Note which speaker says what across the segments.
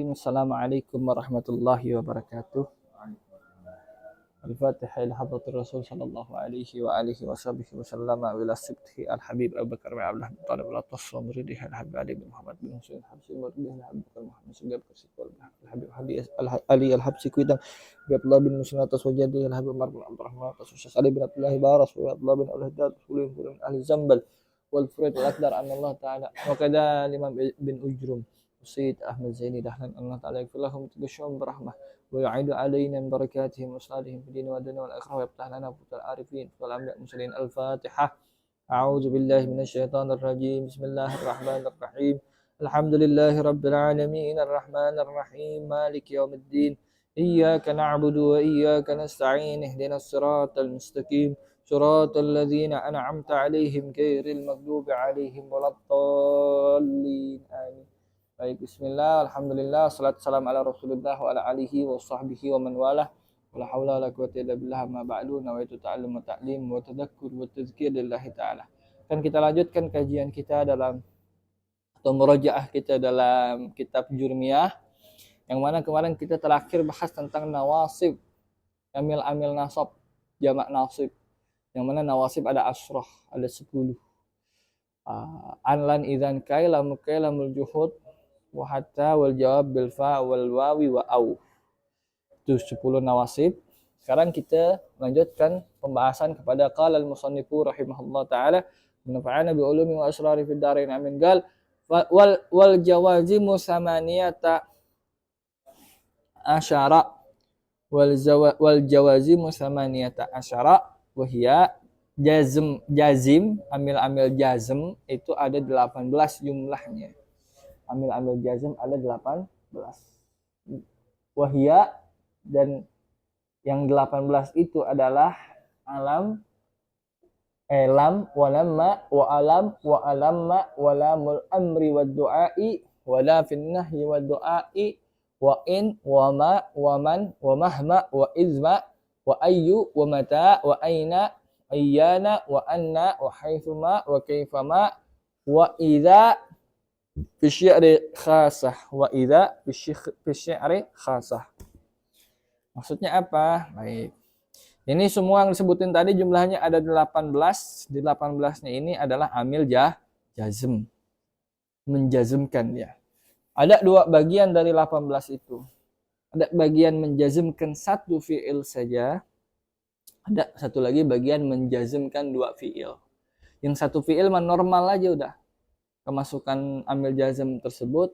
Speaker 1: Assalamualaikum warahmatullahi wabarakatuh. Al-Fatihah ila hadratir Rasul sallallahu alaihi wa alihi wa sahbihi wa sallama ila sibtihi al-habib Abu Bakar wa Abdullah bin Talib wa tasawwur muridihi al-habib Ali bin Muhammad bin Husain al-Habsi muridihi al-habib Bakar Muhammad Sugab Kasikul al-habib Ali al-Habsi Kuidam bi Abdullah bin Muslim atas wajadi al-habib Umar bin Abdurrahman atas Syekh Ali bin Abdullah Baras wa Abdullah bin Al-Haddad ulil min ahli Zambal wal Furid al-Akdar an Allah Ta'ala wa kada Imam bin Ujrum Sayyid Ahmad Zaini Dahlan Allah Ta'ala yaghfir lahum tubashshum berahmah ويعيد علينا من بركاتهم وصالحهم في الدين والدنيا والآخرة ويفتح لنا فتوح العارفين والأنبياء المرسلين الفاتحة أعوذ بالله من الشيطان الرجيم بسم الله الرحمن الرحيم الحمد لله رب العالمين الرحمن الرحيم مالك يوم الدين إياك نعبد وإياك نستعين اهدنا الصراط المستقيم صراط الذين أنعمت عليهم غير المغضوب عليهم ولا الضالين آمين. Baik, bismillah, alhamdulillah, salatu salam ala rasulullah wa ala alihi wa sahbihi wa man walah wa la hawla wa la quwwata illa billah ma ba'du nawaitu ta'allum wa ta'lim wa tadhakkur wa tazkir lillahi ta'ala. Kan kita lanjutkan kajian kita dalam atau murajaah kita dalam kitab Jurmiyah yang mana kemarin kita terakhir bahas tentang nawasib, amil nasab, jamak nasib, yang mana nawasib ada asrah, ada 10. Anlan idzan kailam kailamul juhud wa hatta wal jawab bil fa wal wawi wa au. Itu 10 nawasib. Sekarang kita lanjutkan pembahasan kepada qala al musannifu rahimahullah taala manfa'ana bi ulumi wa asrari fid darain amin gal wal jawazimu samaniyata asyara wal jawazimu samaniyata asyara wa hiya jazim amil jazm itu ada 18 jumlahnya. Amil jazm ada 18. Wahia dan yang 18 itu adalah alam, lam, walamma, wa alam, wa alamma, walamul amri wa du'ai, wala finnahyi wa du'ai, wa in, wa ma, wa man, wa mahma, wa izma, wa ayyu, wa mata, wa aina, ayyana, wa anna, wa haythuma, wa kaifama, wa idha, Bisyi'ri khasah wa idza bisyi'ri khasah. Maksudnya apa? Baik. Ini semua yang disebutin tadi jumlahnya ada 18. Di 18-nya ini adalah amil jazm. Menjazmkan ya. Ada 2 bagian dari 18 itu. Ada bagian menjazmkan 1 fi'il saja. Ada satu lagi bagian menjazmkan 2 fi'il. Yang 1 fi'il mah normal aja udah. Kemasukan amil jazm tersebut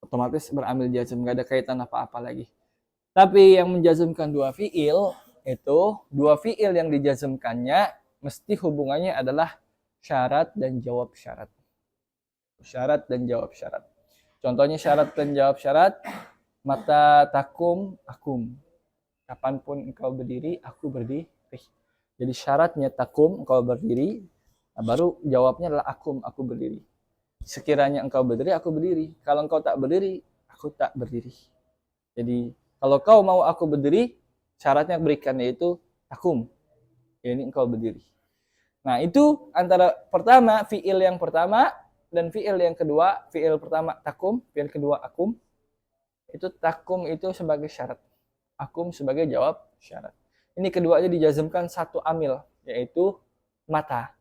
Speaker 1: otomatis beramil jazm, nggak ada kaitan apa-apa lagi. Tapi yang menjazmkan 2 fiil itu 2 fiil yang dijazmkannya mesti hubungannya adalah syarat dan jawab syarat. Syarat dan jawab syarat. Contohnya syarat dan jawab syarat, mata takum akum. Kapanpun engkau berdiri, aku berdiri. Jadi syaratnya takum, engkau berdiri. Nah, baru jawabnya adalah akum, aku berdiri. Sekiranya engkau berdiri, aku berdiri. Kalau engkau tak berdiri, aku tak berdiri. Jadi, kalau kau mau aku berdiri, syaratnya berikan yaitu takum. Ini engkau berdiri. Nah, itu antara pertama, fi'il yang pertama, dan fi'il yang kedua. Fi'il pertama takum, fi'il kedua akum. Itu takum itu sebagai syarat. Akum sebagai jawab syarat. Ini keduanya dijazmkan 1 amil, yaitu mata.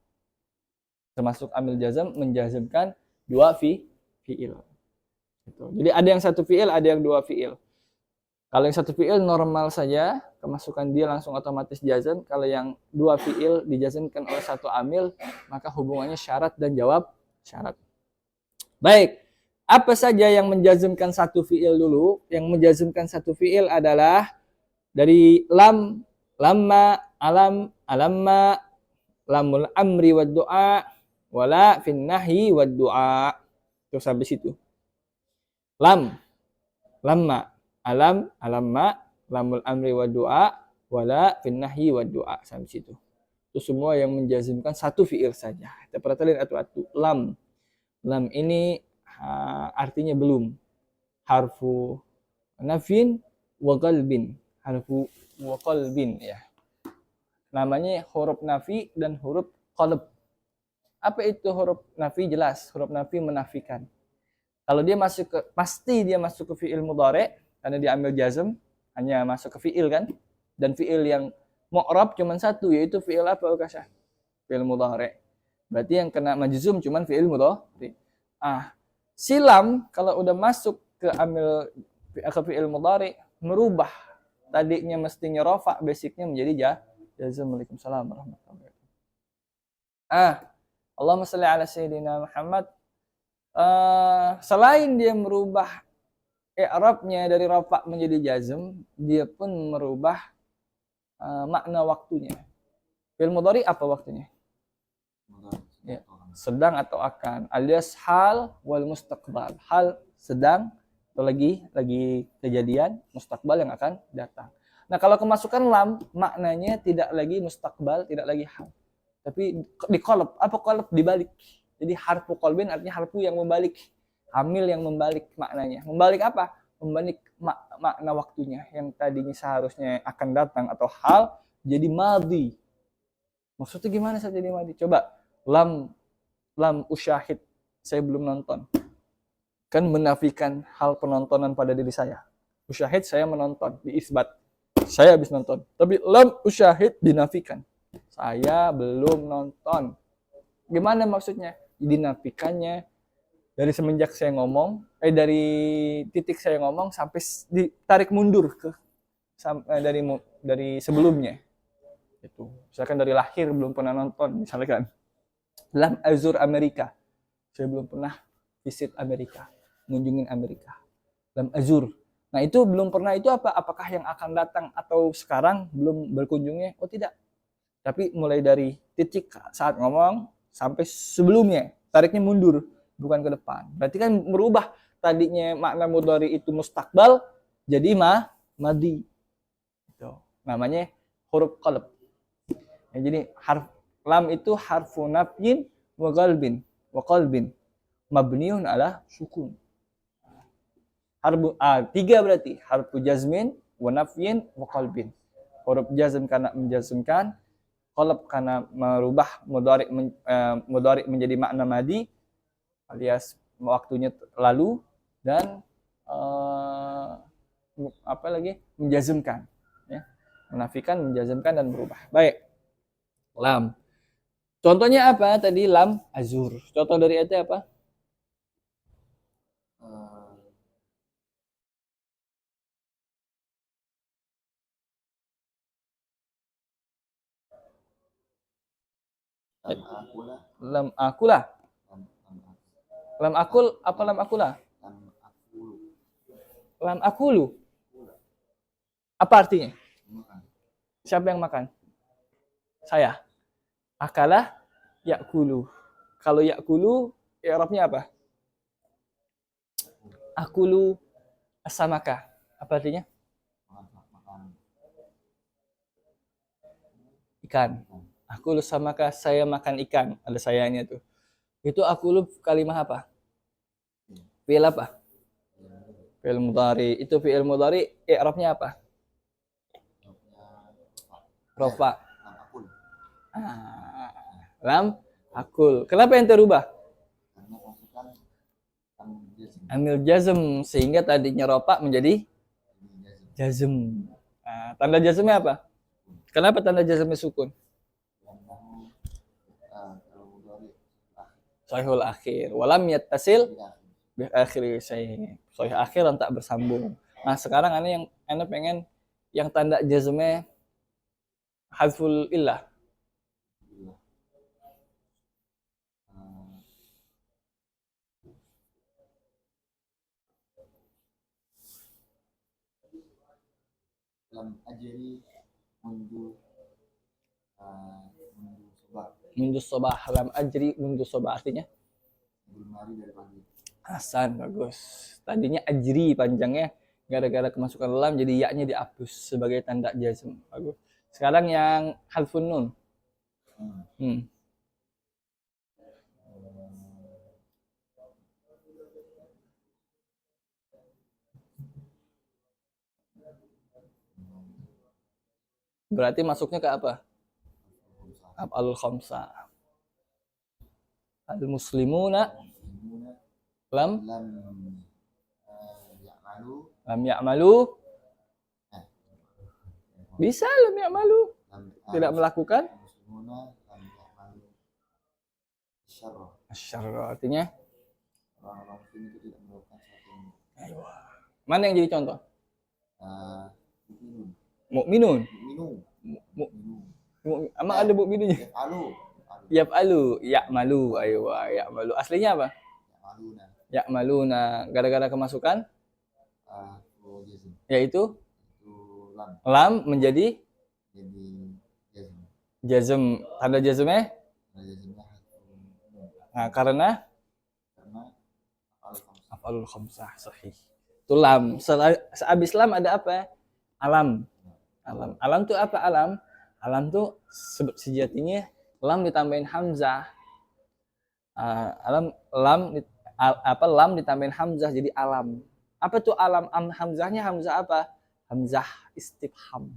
Speaker 1: Termasuk amil jazm menjazmkan 2 fi'il. Gitu. Jadi ada yang 1 fi'il, ada yang 2 fi'il. Kalau yang 1 fi'il normal saja, kemasukan dia langsung otomatis jazm. Kalau yang 2 fi'il dijazmkan oleh 1 amil, maka hubungannya syarat dan jawab syarat. Baik, apa saja yang menjazmkan 1 fi'il dulu? Yang menjazmkan 1 fi'il adalah dari lam, lamma, alam, alamma, lamul amri wa du'a, wala finnahyi wad du'a. Terus habis itu lam, lamma, alam, alamma, lamul amri wad du'a, wala finnahyi wad du'a. Sampai situ. Itu semua yang menjazmkan 1 fi'il saja. Kita perhatikan atu-atu. Lam. Lam ini artinya belum. Harfu nafin wa qalbin. Harfu wa qalbin ya. Namanya huruf nafi dan huruf qalb. Apa itu huruf nafi? Jelas, huruf nafi menafikan. Kalau dia masuk ke, pasti dia masuk ke fi'il mudhari karena dia ambil jazm, hanya masuk ke fi'il kan. Dan fi'il yang mu'rab cuma satu, yaitu fi'il apa Ukasha? Fi'il mudhari. Berarti yang kena majzum cuma fi'il mudhari. Silam kalau udah masuk ke ambil ke fi'il mudhari merubah tadinya mestinya rafa, basicnya menjadi jazm. Waalaikumsalam warahmatullahi wabarakatuh. Allahumma shalli ala sayyidina Muhammad. Selain dia merubah i'rabnya dari rafa menjadi jazm, dia pun merubah makna waktunya. Fi'il mudhari apa waktunya? Ya, sedang atau akan, alias hal wal mustaqbal. Hal sedang atau lagi kejadian, mustaqbal yang akan datang. Nah, kalau kemasukan lam, maknanya tidak lagi mustaqbal, tidak lagi hal. Tapi di qalb, apa qalb? Dibalik. Jadi harfu qalbin artinya harfu yang membalik. Hamil yang membalik maknanya. Membalik apa? Membalik makna waktunya. Yang tadinya seharusnya akan datang atau hal, jadi madhi. Maksudnya gimana saja jadi madhi? Coba, lam usyahid, saya belum nonton. Kan menafikan hal penontonan pada diri saya. Usyahid, saya menonton, diisbat. Saya habis nonton. Tapi lam usyahid dinafikan. Saya belum nonton. Gimana maksudnya? Dinafikannya dari semenjak saya ngomong, dari titik saya ngomong sampai ditarik mundur ke dari sebelumnya. Itu. Misalkan dari lahir belum pernah nonton, misalkan. Lam azur Amerika. Saya belum pernah visit Amerika, mengunjungi Amerika. Lam azur. Nah, itu belum pernah itu apa? Apakah yang akan datang atau sekarang belum berkunjungnya? Oh, tidak. Tapi mulai dari titik saat ngomong sampai sebelumnya, tariknya mundur, bukan ke depan. Berarti kan merubah tadinya makna mudhari itu mustaqbal jadi madhi. Itu namanya huruf qalb. Ya, jadi lam itu harfu nafyin wa qalbin mabniun ala sukun. Tiga berarti harfu jazmin wa nafyin wa qalbin. Huruf jazm karena menjazmkan, qalb karena merubah mudhari menjadi makna madhi alias waktunya lalu, dan apa lagi? Menjazmkan, ya. Menafikan, menjazmkan dan berubah. Baik. Lam. Contohnya apa? Tadi lam azur. Contoh dari itu apa? Lam akulah. Lam akul apa lam akulah? Lam akulu. Apa artinya? Siapa yang makan? Saya. Akalah yakulu. Kalau yakulu, i'rabnya apa? Akulu asamaka. Apa artinya? Ikan. Akulu asamaka, saya makan ikan. Ada sayanya tuh. Itu akulu kalimah apa? Fi'il apa? Fi'il mudhari. Itu fi'il mudhari, i'rabnya apa? Rafa. Lam akul. Kenapa yang terubah? Ambil jazm, sehingga tadinya rafa menjadi jazm. Tanda jazmnya apa? Kenapa tanda jazmnya sukun? Sahihul akhir. Walam yattasil bi akhiri sahih. Sahih akhir tak bersambung. Nah, sekarang anda pengen yang tanda jazmnya hadful illah. Lam ajri mundu sobah. Lam ajri mundu sobah artinya Hasan, bagus. Tadinya ajri panjangnya, gara-gara kemasukan lam jadi yaknya dihapus sebagai tanda jazm. Bagus. Sekarang yang hadfun nun. Berarti masuknya ke apa? Af'alul khamsa. Al muslimuna Lam
Speaker 2: lam ya'malu.
Speaker 1: lam ya'malu. Bisa lam ya'malu. Tidak melakukan.
Speaker 2: Muslimuna lam ya'malu syarra.
Speaker 1: Asyarra artinya
Speaker 2: Orang-orang muslim itu tidak melakukan sesuatu yang
Speaker 1: mana yang jadi contoh?
Speaker 2: minum.
Speaker 1: Mukminun.
Speaker 2: Minum.
Speaker 1: Emang ada mukminunnya?
Speaker 2: Yaf'alu.
Speaker 1: Ya'malu. Ayo, ya'malu. Aslinya apa?
Speaker 2: Ya'maluna.
Speaker 1: Ya'maluna. Gara-gara kemasukan
Speaker 2: Jazm.
Speaker 1: yaitu
Speaker 2: Itu lam.
Speaker 1: lam menjadi
Speaker 2: Jadi jazm.
Speaker 1: jazm. Tanda jazmnya?
Speaker 2: Jazmnya
Speaker 1: Nah, karena
Speaker 2: af'alul
Speaker 1: khamsah sahih. Itu lam. Sehabis lam ada apa? Alam. Alam tuh apa alam? Alam tuh sejatinya lam ditambahin hamzah. Lam ditambahin hamzah jadi alam. Apa tuh alam? Hamzahnya hamzah apa? Hamzah istifham.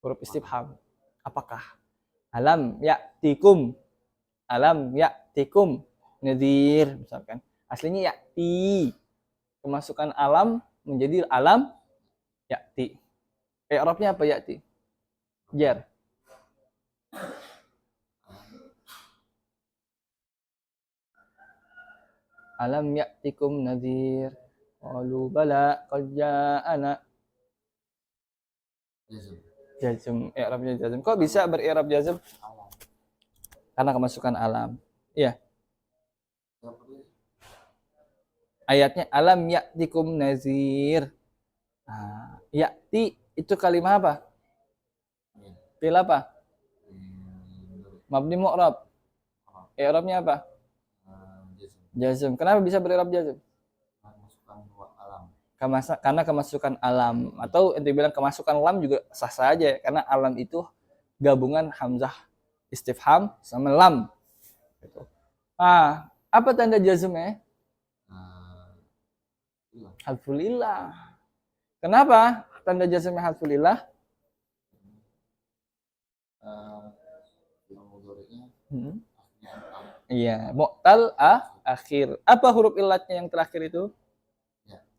Speaker 1: Huruf istifham. Apakah? Alam ya'tikum. Alam ya'tikum. Nadhir misalkan. Aslinya ya'ti. Kemasukan alam menjadi alam ya'ti. I'rabnya apa ya'ti? Jar. Alam ya'tikum nadhir. Qalu bala qad ja'ana. Jazm. I'rabnya jazm. Kok bisa beri'rab jazm? Karena kemasukan alam. Iya. Ayatnya alam ya'tikum nazir. Nah, ya'ti itu kalimat apa? Fi'il apa? Mabni mu'rab. I'rabnya apa? Jazm. Kenapa bisa beri'rab jazm? Karena kemasukan alam. Atau ente bilang kemasukan lam juga sah saja karena alam itu gabungan hamzah istifham sama lam. Gitu. Apa tanda jazmnya? Hadfulillah. Kenapa tanda jazmnya hadfulillah? Iya, mu'tal akhir. Apa huruf illatnya yang terakhir itu?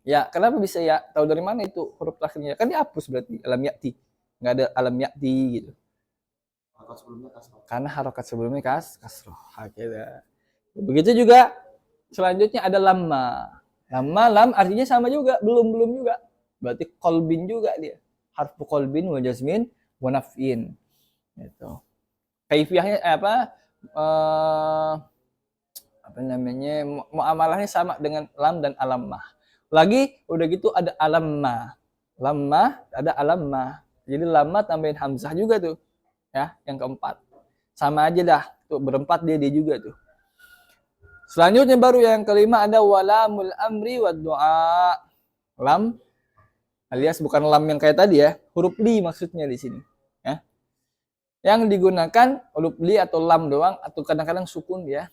Speaker 1: Ya, kenapa bisa ya? Tahu dari mana itu huruf terakhirnya? Kan dihapus berarti alam ya'ti. Enggak ada alam ya'ti gitu. Karena harokat sebelumnya kasroh. Begitu juga selanjutnya ada lamma. Lam artinya sama juga, belum juga. Berarti kolbin juga dia. Harfu kolbin wa jazmin wa naf'in. Gitu. Kaifiyahnya muamalahnya sama dengan lam dan alammah. Lagi udah gitu ada alammah. Lamma ada alammah. Jadi lamma tambahin hamzah juga tuh. Ya, yang keempat. Sama aja dah. Tuh berempat dia juga tuh. Selanjutnya baru yang kelima ada walamul amri wad du'a. Lam alias bukan lam yang kayak tadi ya, huruf li maksudnya di sini, ya. Yang digunakan huruf li atau lam doang atau kadang-kadang sukun ya.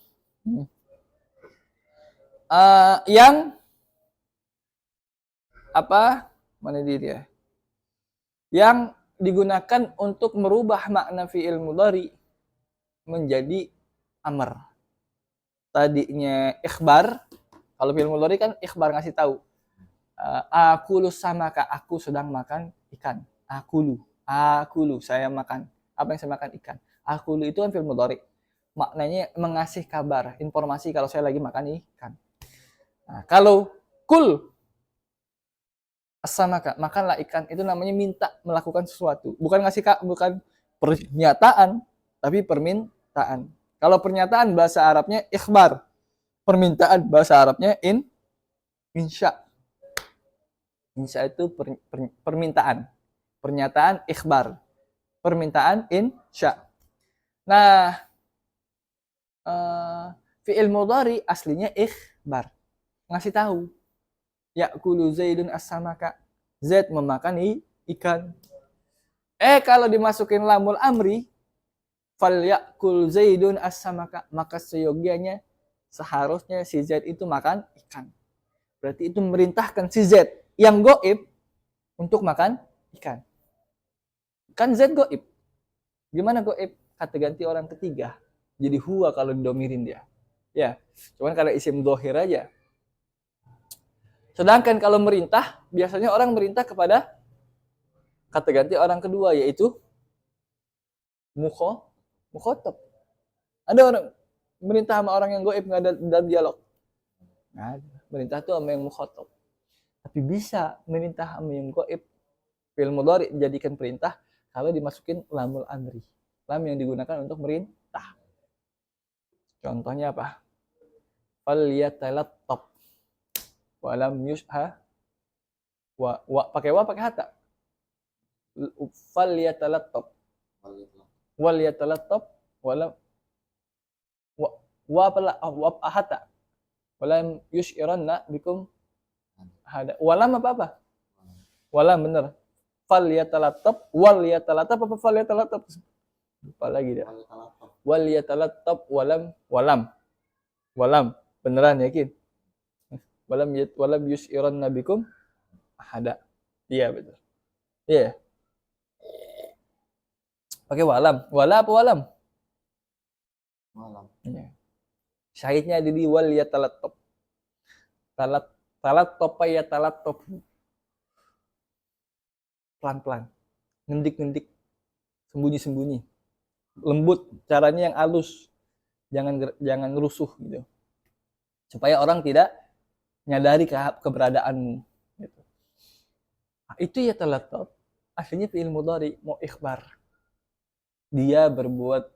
Speaker 1: Yang apa? Mana dia? Yang digunakan untuk merubah makna fi'il mudhari menjadi amr. Tadinya ikhbar, kalau fi'il mudhari kan ikhbar ngasih tahu. Akulu samaka, aku sedang makan ikan. Akulu, saya makan. Apa yang saya makan? Ikan. Akulu itu kan fi'il mudhari. Maknanya mengasih kabar, informasi kalau saya lagi makan ikan. Nah, kalau kul samaka, makanlah ikan, itu namanya minta melakukan sesuatu. Bukan pernyataan, tapi permintaan. Kalau pernyataan bahasa Arabnya ikhbar. Permintaan bahasa Arabnya insya. Insya itu permintaan. Pernyataan ikhbar. Permintaan insya. Nah, fi'il mudhari aslinya ikhbar. Ngasih tahu. Ya'kulu Zaidun as-samaka. Zaid memakan ikan. Kalau dimasukin lamul amri, fal ya'kul Zaidun as-samaka, maka seyogianya seharusnya si Zaid itu makan ikan. Berarti itu merintahkan si Zaid yang goib untuk makan ikan. Kan Zaid goib. Gimana goib? Kata ganti orang ketiga. Jadi huwa kalau didomirin dia. Ya, cuman karena isim dohir aja. Sedangkan kalau merintah, biasanya orang merintah kepada kata ganti orang kedua, yaitu mukhotob. Ada orang merintah sama orang yang goib, nggak ada dalam dialog. Nah, merintah itu sama yang mukhotob. Tapi bisa merintah sama yang goib. Fi'il mudhari dijadikan perintah kalau dimasukin lamul amri. Lam yang digunakan untuk merintah. Contohnya apa? Falyatalattab walam yusha pakai hatta. Falyatalattab walyatalattab walam wa hatta walam yushiranna bikum hada. Walam apa? Walam bener. Falyatalattab walyatalattab apa falyatalattab? Lupa lagi dah. Walyatalattab walam beneran yakin? Walam yushiranna bikum hada. Iya betul. Iya. Pakai walam. Wala apa walam?
Speaker 2: Walam.
Speaker 1: Iya. Syahidnya ada di wal yatalattab. Talattab ya talattab. Pelan-pelan. Ngendik-ngendik. Sembunyi-sembunyi. Lembut, caranya yang halus. Jangan ngerusuh gitu. Supaya orang tidak nyadari keberadaanmu gitu. Nah, itu ya talattab. Aslinya fi'il mudhari mau ikhbar. Dia berbuat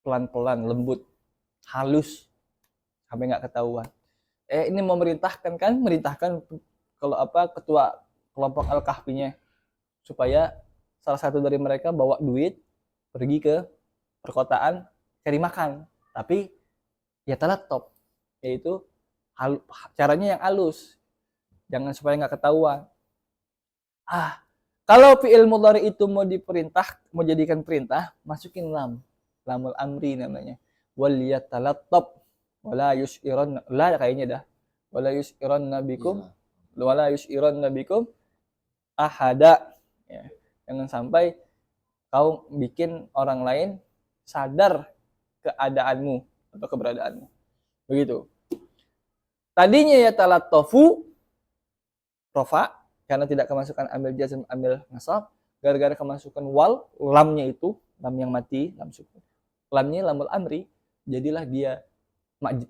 Speaker 1: pelan-pelan, lembut, halus sampai nggak ketahuan. Ini mau merintahkan kan? Merintahkan kalau apa ketua kelompok Al-Kahfinya supaya salah satu dari mereka bawa duit pergi ke perkotaan cari makan. Tapi ya talattab, yaitu caranya yang halus. Jangan supaya nggak ketahuan. Kalau fi'il mudhari itu mau diperintah, mau jadikan perintah, masukin lamul amri namanya. Wal yatalattab wala yus'iran la kayaknya dah. Wala yus'iran nabikum wala yus'iran nabikum ahada. Ya. Jangan sampai kau bikin orang lain sadar keadaanmu atau keberadaanmu. Begitu. Tadinya ya talattafu rofa karena tidak kemasukan ambil jazm ambil nasab, gara-gara kemasukan wal, lamnya itu lam yang mati, lam sukun, lamnya lamul amri, jadilah dia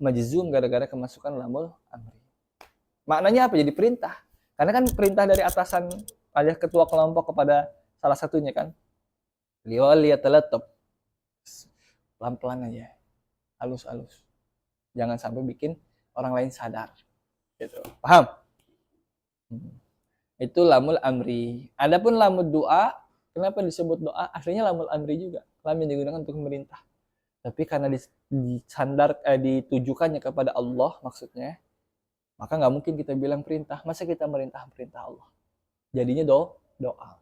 Speaker 1: majzum gara-gara kemasukan lamul amri. Maknanya apa? Jadi perintah, karena kan perintah dari atasan ada ketua kelompok kepada salah satunya kan, lihat talattab, pelan-pelan aja, halus-halus, jangan sampai bikin orang lain sadar gitu, paham? Itu lamul amri. Adapun lamul doa, kenapa disebut doa? Aslinya lamul amri juga. Lam yang digunakan untuk memerintah. Tapi karena ditujukannya kepada Allah maksudnya, maka nggak mungkin kita bilang perintah. Masa kita merintah Allah? Jadinya doa.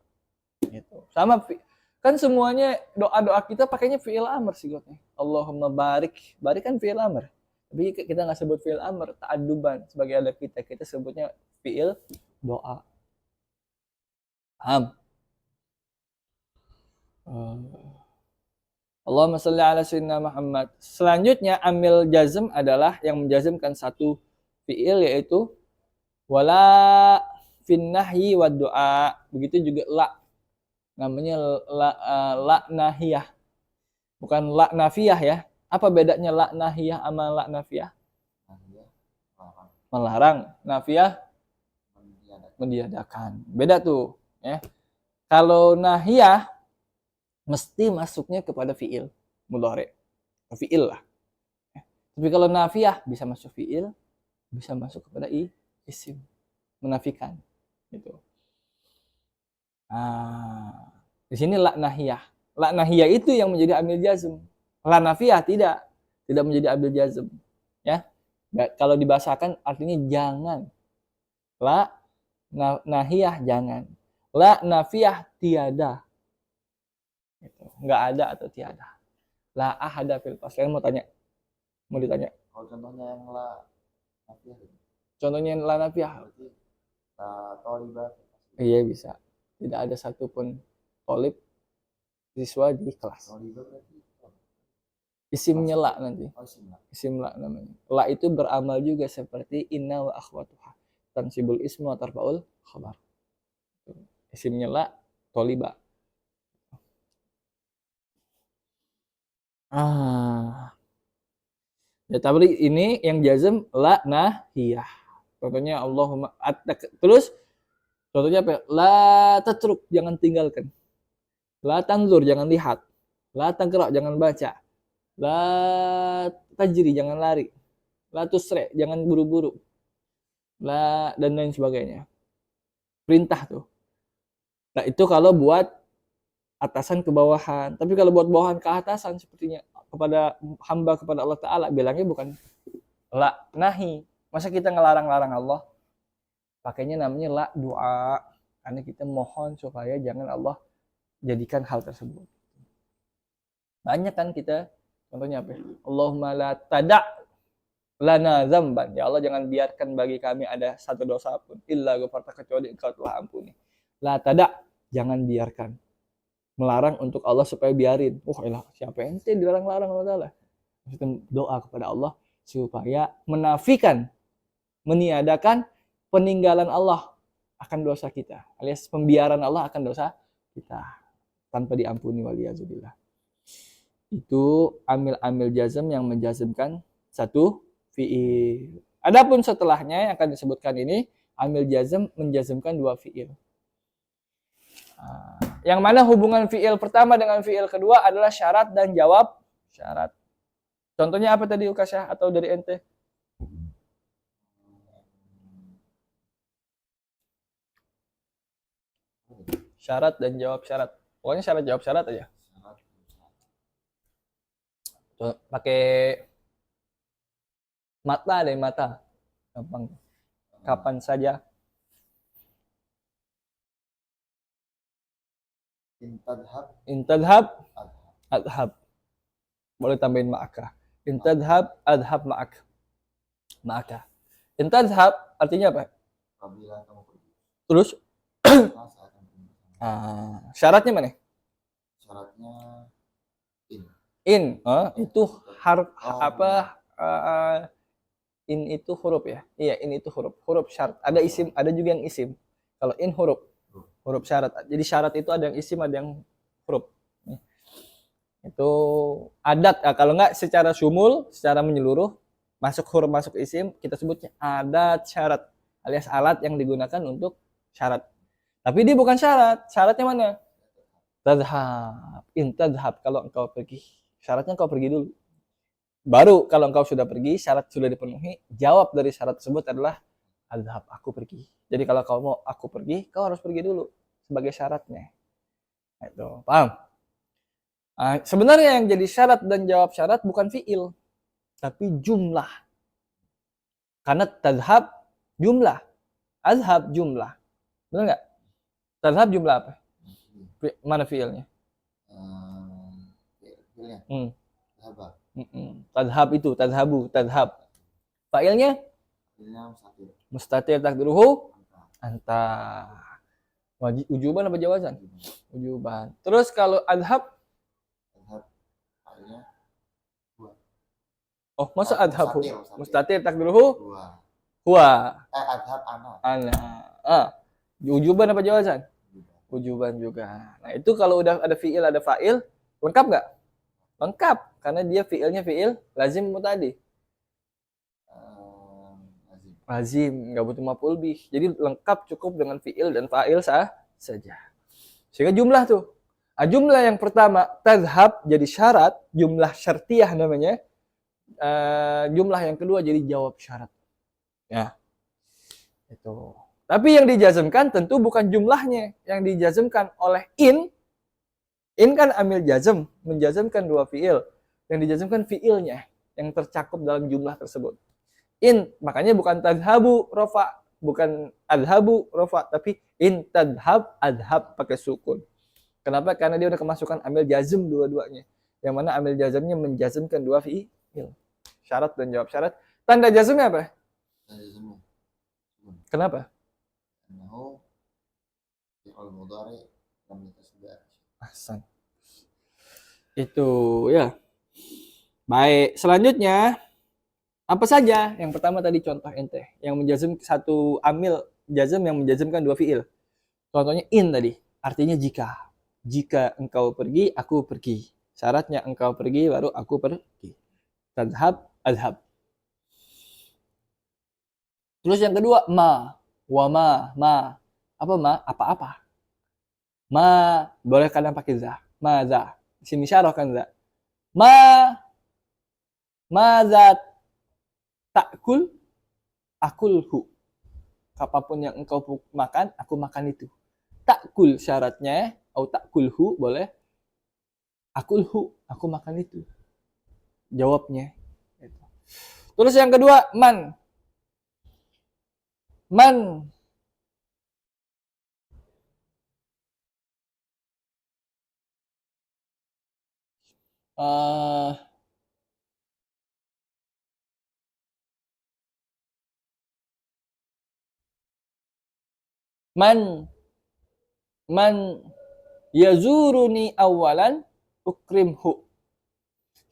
Speaker 1: Gitu. Sama kan semuanya doa-doa kita pakainya fi'il amr sih gotnya. Allahumma barik. Barik kan fi'il amr. Tapi kita nggak sebut fi'il amr, ta'adduban sebagai adab kita sebutnya fi'il doa. Paham? Allahumma shalli ala sayyidina Muhammad. Selanjutnya amil jazm adalah yang menjazmkan satu fi'il yaitu wala fin nahyi wa du'a. Begitu juga la. Namanya la nahiyah. Bukan la nafiyah ya. Apa bedanya la nahiyah sama la nafiyah? Melarang. Nafiyah meniadakan. Beda tuh, ya. Kalau nahiyah mesti masuknya kepada fi'il mudhari. Fi'il lah. Tapi kalau nafiyah bisa masuk fi'il, bisa masuk kepada isim, menafikan gitu. Di sini la nahiyah. La nahiyah itu yang menjadi amil jazm. La nafiyah tidak menjadi amil jazm. Ya. Kalau dibahasakan artinya jangan. La nahiyah jangan. La nafiyah tiada. Gitu. Nggak ada atau tiada. La ahada fil fasl. Kalian mau ditanya.
Speaker 2: Kalau contohnya yang la nafiyah.
Speaker 1: Contohnya la nafiyah.
Speaker 2: La tolibah.
Speaker 1: Iya bisa. Tidak ada satupun tolib siswa di kelas.
Speaker 2: Tolibah berarti
Speaker 1: Isimnya la nanti.
Speaker 2: Oh, isim la.
Speaker 1: Isim la namanya. La itu beramal juga seperti inna wa akhwatuha. Tansibul ismu wa tarfa'ul khabar. Isimnya la toliba. Ya, tapi ini yang jazm la nahiyah. Contohnya Allahumma terus contohnya apa? La tatruk, jangan tinggalkan. La tanzur, jangan lihat. La taqra, jangan baca. La tajri, jangan lari. La tusre, jangan buru-buru. La dan lain sebagainya. Perintah tuh. Nah, itu kalau buat atasan ke bawahan. Tapi kalau buat bawahan ke atasan sepertinya kepada hamba kepada Allah Ta'ala, bilangnya bukan la nahi. Masa kita ngelarang-larang Allah? Pakainya namanya la doa. Karena kita mohon supaya jangan Allah jadikan hal tersebut. Banyak kan kita, contohnya apa? Allahumma la tada' lana zamban. Ya Allah, jangan biarkan bagi kami ada satu dosa pun. Illa ghafarta, kecuali engkau telah ampuni. La tada', jangan biarkan. Melarang untuk Allah supaya biarin. Elah, siapa ente dilarang-larang Allah Ta'ala? Maksudnya doa kepada Allah supaya menafikan, meniadakan peninggalan Allah akan dosa kita, alias pembiaran Allah akan dosa kita tanpa diampuni, waliyazubillah. Itu amil-amil jazm yang menjazmkan satu fiil. Adapun setelahnya yang akan disebutkan ini, amil jazm menjazmkan dua fiil. Yang mana hubungan fiil pertama dengan fiil kedua adalah syarat dan jawab syarat. Contohnya apa tadi Ukasyah atau dari ente? Syarat dan jawab syarat. Pokoknya syarat jawab syarat aja. Pakai mata deh, mata. Gampang. Kapan saja. Intadhab adhab. Boleh tambahin ma'aka. Intadhab adhab ma'ak. Ma'aka. Intadhab artinya apa?
Speaker 2: Apabila kamu pergi.
Speaker 1: Terus syaratnya mana?
Speaker 2: Syaratnya
Speaker 1: in. Itu in itu huruf ya? Iya, in itu huruf. Huruf syarat. Ada isim, ada juga yang isim. Kalau in huruf syarat. Jadi syarat itu ada yang isim, ada yang huruf. Itu adat. Kalau enggak secara sumul, secara menyeluruh, masuk huruf, masuk isim, kita sebutnya adat syarat. Alias alat yang digunakan untuk syarat. Tapi dia bukan syarat. Syaratnya mana? Tadhab. Intadhab, kalau engkau pergi. Syaratnya engkau pergi dulu. Baru kalau engkau sudah pergi, syarat sudah dipenuhi, jawab dari syarat tersebut adalah adhab, aku pergi. Jadi kalau kau mau aku pergi, kau harus pergi dulu sebagai syaratnya. Itu, paham? Sebenarnya yang jadi syarat dan jawab syarat bukan fiil, tapi jumlah. Karena tadhab jumlah, adhab jumlah. Benar nggak? Tadhab jumlah apa? Mana fiilnya?
Speaker 2: Fiilnya.
Speaker 1: Tadhab itu, tadhabu, tadhab. Fa'ilnya?
Speaker 2: Fiilnya
Speaker 1: mustatir takdiruhu anta. Ujuban apa jawazan? Ujuban. Terus kalau adhab?
Speaker 2: Fa'ilnya
Speaker 1: masa adhabu? Mustatir takdiruhu huwa.
Speaker 2: Adhab
Speaker 1: ana. Ujuban apa jawazan? Ujuban juga. Nah, itu kalau udah ada fiil, ada fa'il, lengkap nggak? Lengkap, karena dia fiilnya fiil lazim mutadi. Lazim, nggak butuh maf'ul bih. Jadi lengkap, cukup dengan fiil dan fa'il saja. Sehingga jumlah tuh. Jumlah yang pertama tadhab jadi syarat, jumlah syartiyah namanya. Jumlah yang kedua jadi jawab syarat. Ya. Itu. Tapi yang dijazmkan tentu bukan jumlahnya. Yang dijazmkan oleh in kan amil jazm, menjazmkan dua fiil. Yang dijazmkan fiilnya yang tercakup dalam jumlah tersebut. In, makanya bukan tadhabu rofa, bukan adhabu rofa, tapi in tadhab adhab pakai sukun. Kenapa? Karena dia udah kemasukan amil jazm dua-duanya. Yang mana amil jazmnya menjazmkan dua fiil. Syarat dan jawab syarat. Tanda jazmnya apa? Kenapa? Ahsan. Itu ya. Baik, selanjutnya apa saja? Yang pertama tadi contoh ente yang menjazm satu amil jazm yang menjazmkan dua fiil. Contohnya in tadi, artinya jika. Jika engkau pergi, aku pergi. Syaratnya engkau pergi baru aku pergi. Tadhab, adhab. Terus yang kedua, ma. Wa ma. Apa ma? Apa-apa. Ma, boleh kadang pakai za. Ma za. Sini syarah kan za. Ma za takul, akulhu. Apapun yang engkau makan, aku makan itu. Takul syaratnya, atau takulhu boleh. Akulhu, aku makan itu. Jawabnya. Terus yang kedua, man. Man. Uh, man. Man yazuruni awalan ukrimhu.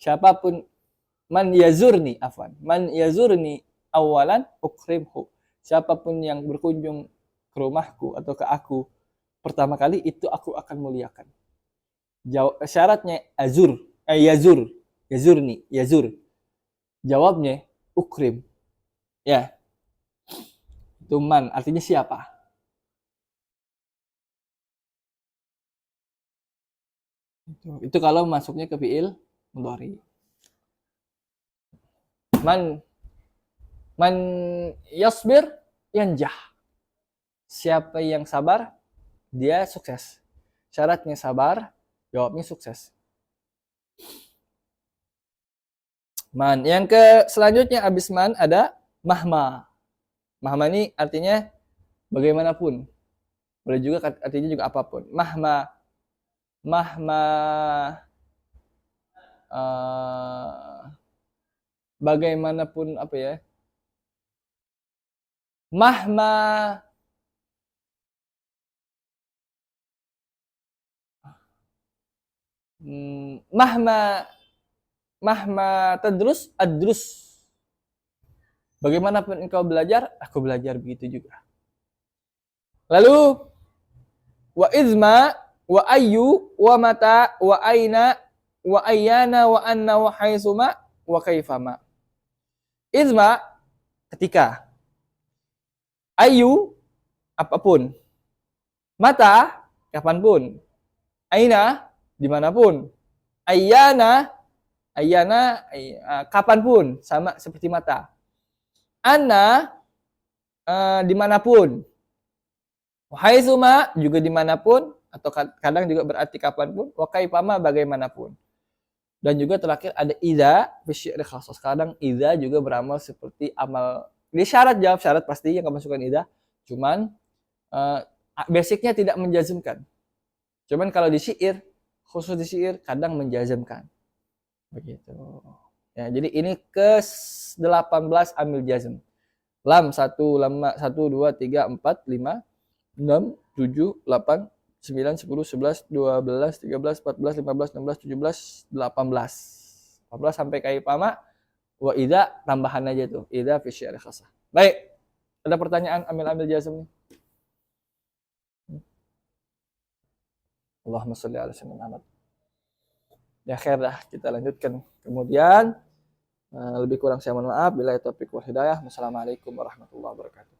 Speaker 1: Siapapun man yazurni afwan. Man yazurni awalan ukrimhu. Siapapun yang berkunjung ke rumahku atau ke aku pertama kali itu aku akan muliakan. Syaratnya yazur. Jawabnya ukrim. Ya. Itu man artinya siapa? Itu kalau masuknya ke fiil mudhari. Man yasbir yanjah. Siapa yang sabar, dia sukses. Syaratnya sabar, jawabnya sukses. Man. Yang selanjutnya abis man ada mahma. Mahma ini artinya bagaimanapun. Boleh juga artinya juga apapun. Mahma bagaimanapun apa ya? Mahma tadrus adrus. Bagaimanapun engkau belajar, aku belajar begitu juga. Lalu wa izma wa ayyu wa mata wa aina wa ayyana wa anna wa haitsuma wa kaifama. Izma ketika, ayu apapun, mata kapanpun, aina dimanapun, ayyana kapanpun sama seperti mata, anna dimanapun, haitsuma juga dimanapun atau kadang juga berarti kapanpun, wa kaifama bagaimanapun. Dan juga terakhir ada idza fi syi'ri khassas. Kadang idza juga beramal seperti amal. Di syarat jawab syarat pasti yang masukkan idza. Cuman basicnya tidak menjazmkan. Cuman kalau di syair, khusus di syair kadang menjazmkan. Begitu. Ya, jadi ini ke-18 amil jazm. Lam 1, lam 1 2 3 4 5 6 7 8 9, 10, 11, 12, 13, 14, 15, 16, 17, 18. 18 sampai kaifama wa idza tambahan aja tuh. Idza fi syi'ri khassah. Baik. Ada pertanyaan amil-amil jazm nih? Allahumma shalli ala sayyidina Muhammad. Ya khair dah, kita lanjutkan. Kemudian lebih kurang saya mohon maaf. Billahi taufiq wal hidayah. Wassalamualaikum warahmatullahi wabarakatuh.